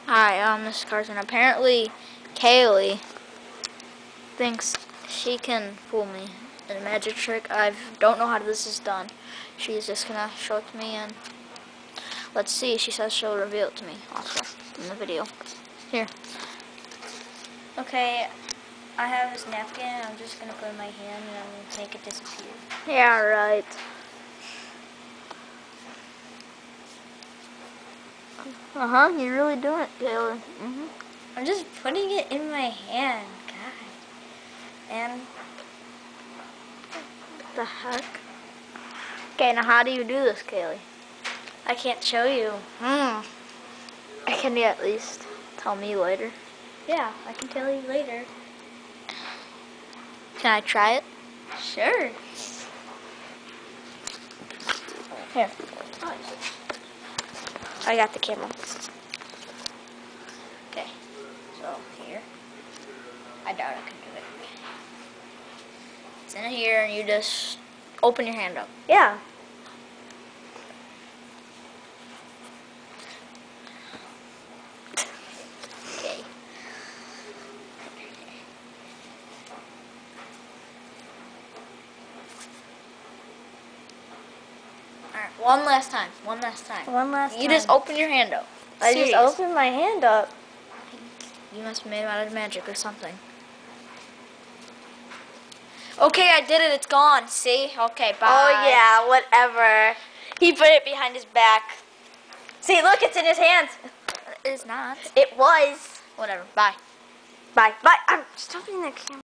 Hi, this is Carson. Apparently, Kaylee thinks she can fool me in a magic trick. I don't know how this is done. She's just gonna show it to me, and let's see. She says she'll reveal it to me also in the video. Here. Okay, I have this napkin, and I'm just gonna put it in my hand, and I'm gonna make it disappear. Yeah, right. You're really doing it, Kaylee. I'm just putting it in my hand, God. And What the heck? Okay, now how do you do this, Kaylee? I can't show you. Can you at least tell me later? Yeah, I can tell you later. Can I try it? Sure. Here. I got the camera. Okay, so here. I doubt I can do it. It's in here, and you just open your hand up. Yeah. Okay. Alright, one last time. One last You time. just open your hand up. I Serious. just opened my hand up. You must have made it out of magic or something. Okay, I did it. It's gone. See? Okay, bye. Oh yeah, whatever. He put it behind his back. See, look, it's in his hands. It is not. It was. Whatever. Bye. Bye. Bye. I'm stopping the camera.